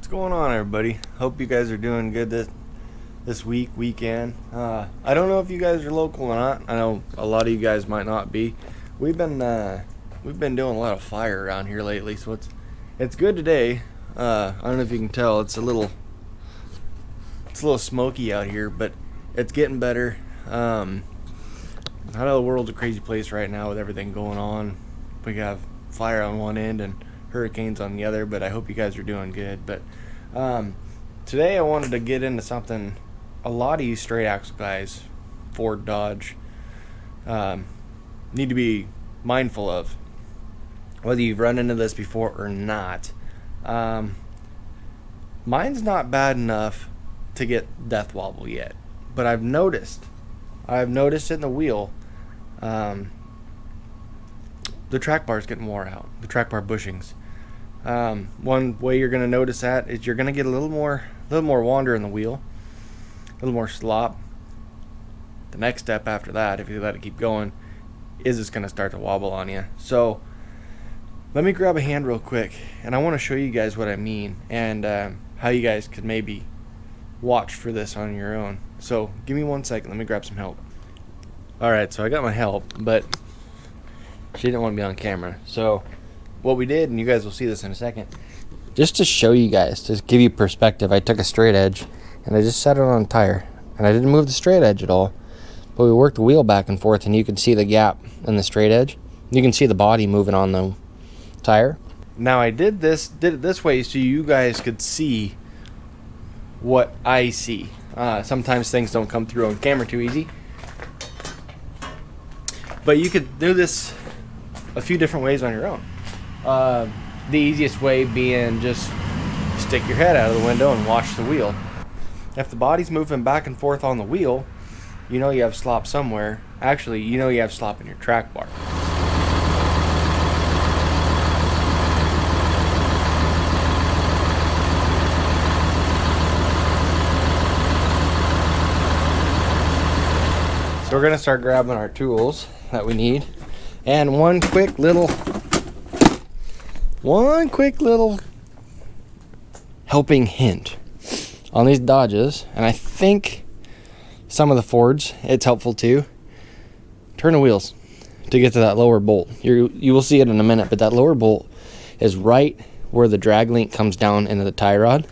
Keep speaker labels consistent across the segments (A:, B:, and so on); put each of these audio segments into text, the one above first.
A: What's going on, everybody? Hope you guys are doing good this weekend. I don't know if you guys are local or not. I know a lot of you guys might not be. We've been doing a lot of fire around here lately, so it's good today. I don't know if you can tell. It's a little smoky out here, but it's getting better. I know the world's a crazy place right now with everything going on. We have fire on one end and hurricanes on the other, but I hope you guys are doing good. But today I wanted to get into something a lot of you straight axle guys, Ford, Dodge, need to be mindful of, whether you've run into this before or not. Mine's not bad enough to get death wobble yet, but I've noticed it in the wheel. The track bar is getting wore out, the track bar bushings. One way you're going to notice that is you're going to get a little more wander in the wheel, a little more slop. The next step after that, if you let it keep going, is it's going to start to wobble on you. So let me grab a hand real quick, and I want to show you guys what I mean, and how you guys could maybe watch for this on your own. So give me 1 second, let me grab some help. Alright, so I got my help, but she didn't want to be on camera. So what we did, and you guys will see this in a second, just to show you guys, to give you perspective, I took a straight edge and I just set it on a tire, and I didn't move the straight edge at all, but we worked the wheel back and forth, and you can see the gap in the straight edge. You can see the body moving on the tire. Now I did it this way so you guys could see what I see. Sometimes things don't come through on camera too easy, but you could do this a few different ways on your own. The easiest way being just stick your head out of the window and watch the wheel. If the body's moving back and forth on the wheel, you know you have slop somewhere. Actually, you know you have slop in your track bar. So we're gonna start grabbing our tools that we need, and one quick little helping hint on these Dodges, and I think some of the Fords it's helpful too. Turn the wheels to get to that lower bolt. You will see it in a minute, but that lower bolt is right where the drag link comes down into the tie rod,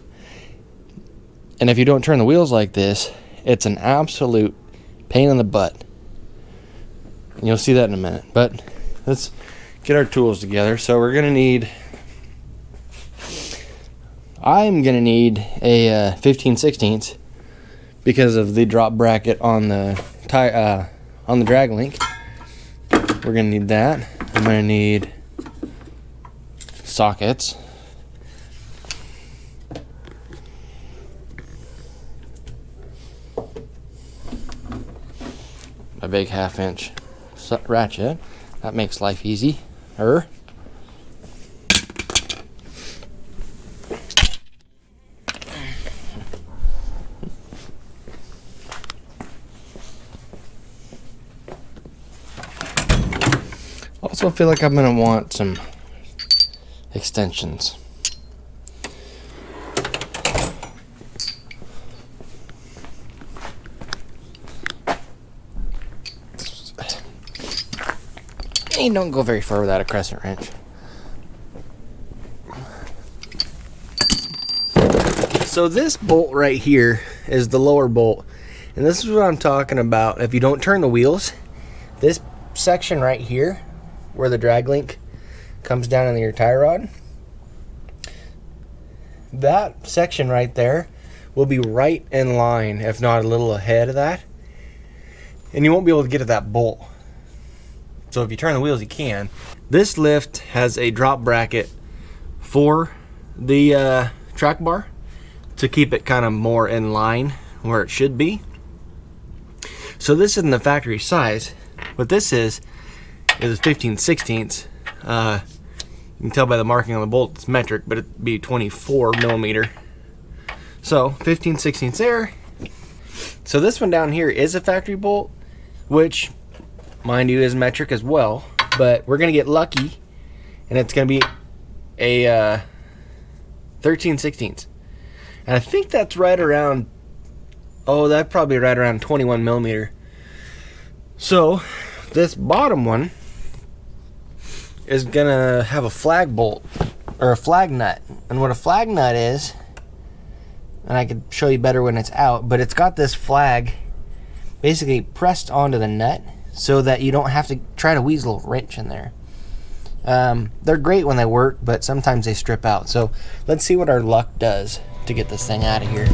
A: and if you don't turn the wheels like this, it's an absolute pain in the butt. And you'll see that in a minute, but let's get our tools together. So I'm gonna need a 15/16 because of the drop bracket on the on the drag link. We're gonna need that. I'm gonna need sockets. A big 1/2 inch ratchet. That makes life easy. Also feel like I'm gonna want some extensions. You don't go very far without a crescent wrench. So this bolt right here is the lower bolt, and this is what I'm talking about. If you don't turn the wheels, this section right here where the drag link comes down into your tie rod, that section right there will be right in line, if not a little ahead of that, and you won't be able to get to that bolt. So if you turn the wheels, you can. This lift has a drop bracket for the track bar to keep it kind of more in line where it should be. So this isn't the factory size. What this is a 15/16. You can tell by the marking on the bolt it's metric, but it'd be 24 millimeter. So 15/16 there. So this one down here is a factory bolt, which mind you is metric as well, but we're gonna get lucky and it's gonna be a 13/16. And I think that's right around, oh, that's probably right around 21 millimeter. So this bottom one is gonna have a flag bolt or a flag nut. And what a flag nut is, and I could show you better when it's out, but it's got this flag basically pressed onto the nut so that you don't have to try to weasel a wrench in there. They're great when they work, but sometimes they strip out. So let's see what our luck does to get this thing out of here.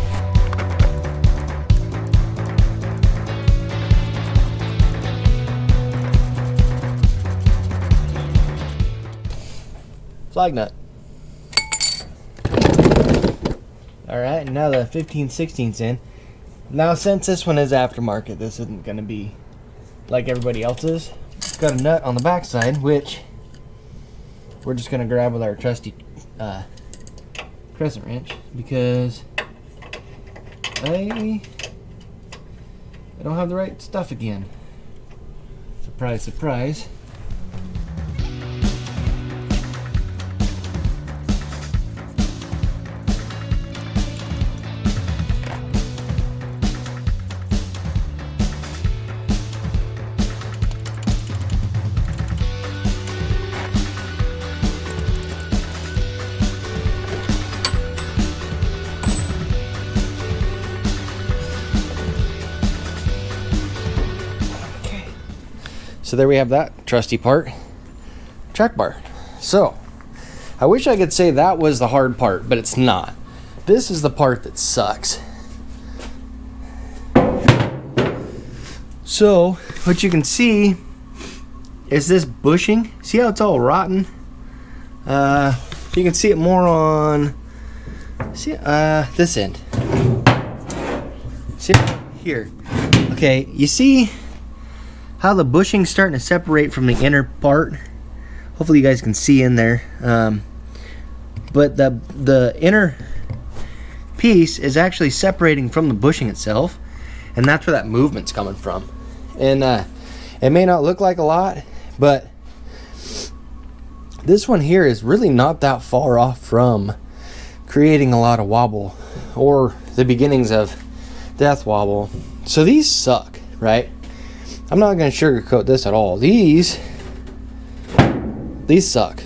A: Flag nut. Alright, now the 15/16's in. Now since this one is aftermarket, this isn't going to be like everybody else's. It's got a nut on the backside, which we're just going to grab with our trusty crescent wrench, because I don't have the right stuff again. Surprise, surprise. So there we have that trusty part, track bar. So I wish I could say that was the hard part, but it's not. This is the part that sucks. So what you can see is this bushing. See how it's all rotten? You can see it more on this end. See it here. Okay, you see how the bushing's starting to separate from the inner part. Hopefully you guys can see in there. But the inner piece is actually separating from the bushing itself, and that's where that movement's coming from. And it may not look like a lot, but this one here is really not that far off from creating a lot of wobble, or the beginnings of death wobble. So these suck, right? I'm not going to sugarcoat this at all. These suck.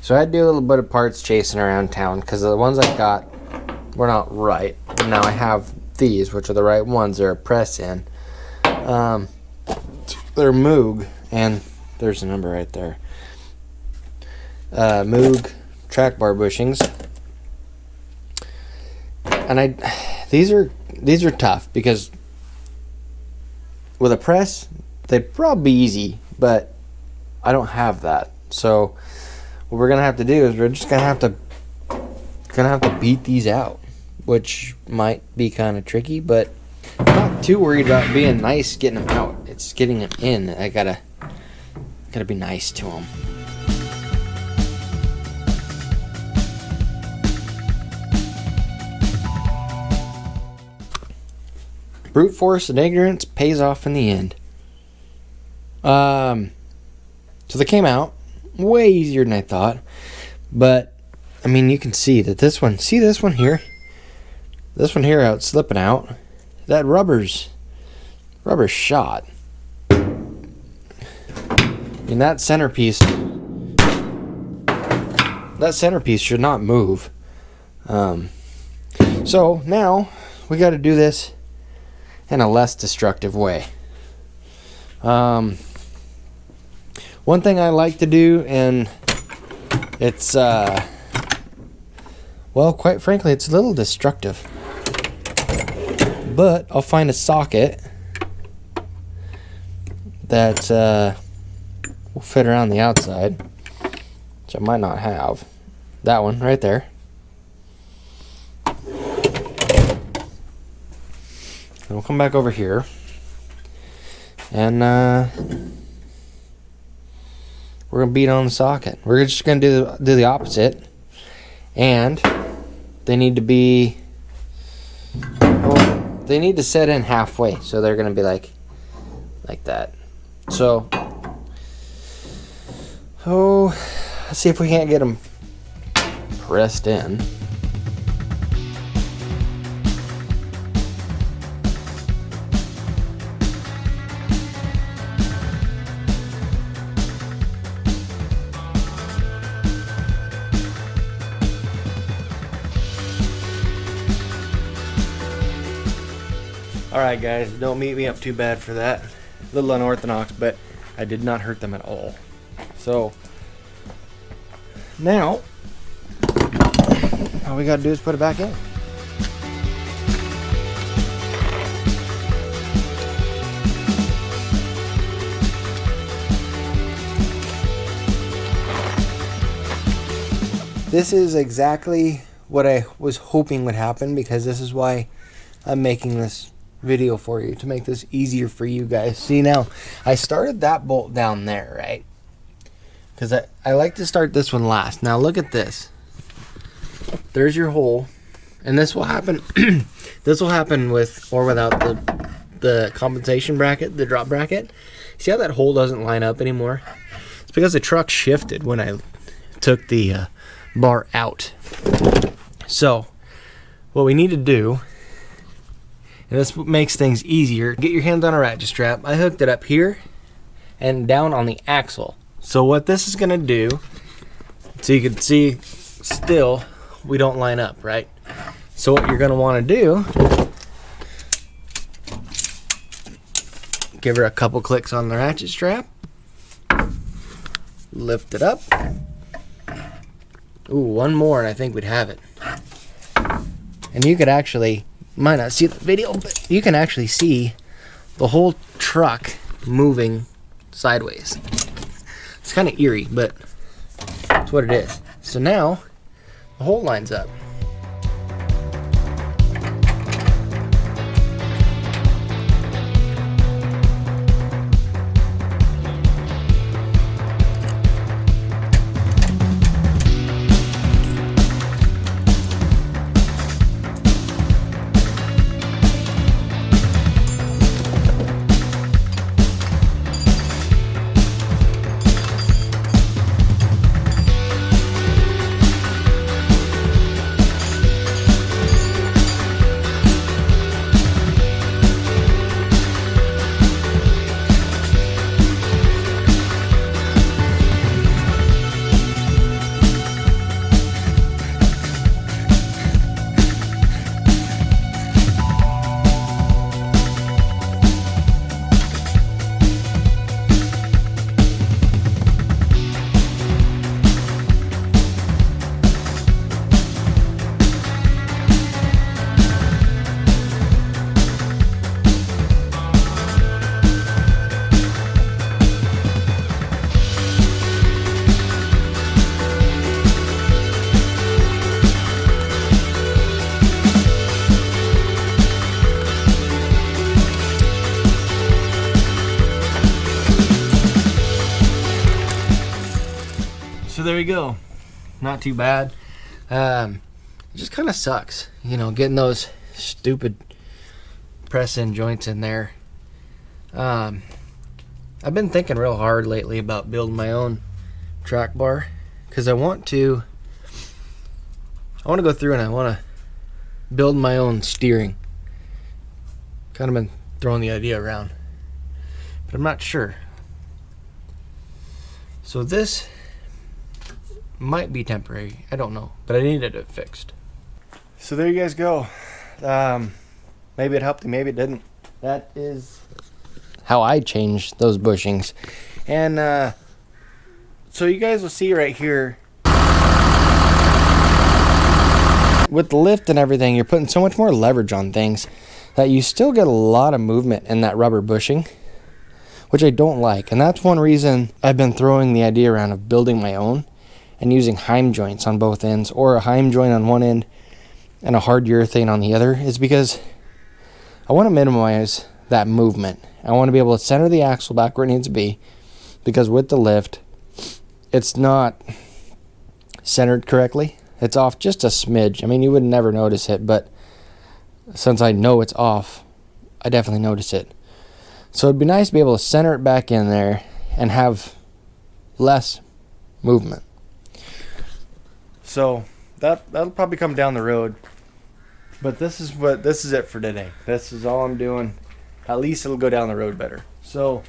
A: So I had to do a little bit of parts chasing around town, because the ones I got were not right. And now I have these, which are the right ones. They're a press in. They're Moog, and there's a number right there. Moog track bar bushings. And these are tough, because with a press, they'd probably be easy, but I don't have that. So what we're gonna have to do is we're just gonna have to beat these out, which might be kind of tricky, but I'm not too worried about being nice getting them out. It's getting them in. I gotta be nice to them. Brute force and ignorance pays off in the end. So they came out way easier than I thought. But, I mean, you can see that this one here? This one here out slipping out. That rubber's shot. And that centerpiece should not move. So now we got to do this in a less destructive way. One thing I like to do, and it's well, quite frankly, it's a little destructive, but I'll find a socket that will fit around the outside, which I might not have. That one right there. And we'll come back over here, and we're gonna beat on the socket. We're just gonna do the opposite, and they need to be, well, they need to set in halfway, so they're gonna be like that. So, let's see if we can't get them pressed in. Alright guys, don't beat me up too bad for that. A little unorthodox, but I did not hurt them at all. So, now, all we gotta do is put it back in. This is exactly what I was hoping would happen, because this is why I'm making this video for you, to make this easier for you guys. See, now I started that bolt down there, right? Because I like to start this one last. Now look at this. There's your hole, and this will happen. This will happen with or without the compensation bracket, the drop bracket. See how that hole doesn't line up anymore? It's because the truck shifted when I took the bar out. So what we need to do, and this makes things easier, get your hands on a ratchet strap. I hooked it up here and down on the axle. So what this is gonna do, so you can see still we don't line up, right? So what you're gonna wanna do, give her a couple clicks on the ratchet strap, lift it up. Ooh, one more and I think we'd have it. And you could actually, might not see the video, but you can actually see the whole truck moving sideways. It's kind of eerie, but that's what it is. So now the hole lines up. So there you go. Not too bad. It just kind of sucks, you know, getting those stupid press-in joints in there. I've been thinking real hard lately about building my own track bar, because I want to go through and I want to build my own steering. Kind of been throwing the idea around, but I'm not sure. So this might be temporary, I don't know, but I needed it fixed. So there you guys go. Maybe it helped you, maybe it didn't. That is how I changed those bushings. And so you guys will see right here, with the lift and everything, you're putting so much more leverage on things that you still get a lot of movement in that rubber bushing, which I don't like. And that's one reason I've been throwing the idea around of building my own and using heim joints on both ends, or a heim joint on one end and a hard urethane on the other, is because I want to minimize that movement. I want to be able to center the axle back where it needs to be, because with the lift, it's not centered correctly. It's off just a smidge. I mean, you would never notice it, but since I know it's off, I definitely notice it. So it'd be nice to be able to center it back in there and have less movement. So that'll probably come down the road, but this is it for today. This is all I'm doing. At least it'll go down the road better. So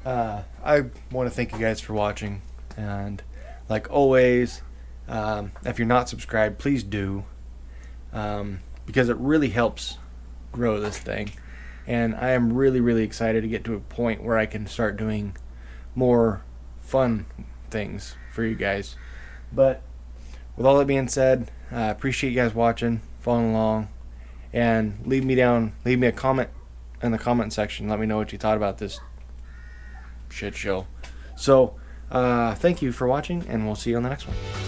A: I want to thank you guys for watching, and like always, if you're not subscribed, please do, because it really helps grow this thing. and I am really excited to get to a point where I can start doing more fun things for you guys. But with all that being said, I appreciate you guys watching, following along, and leave me a comment in the comment section. Let me know what you thought about this shit show. So thank you for watching, and we'll see you on the next one.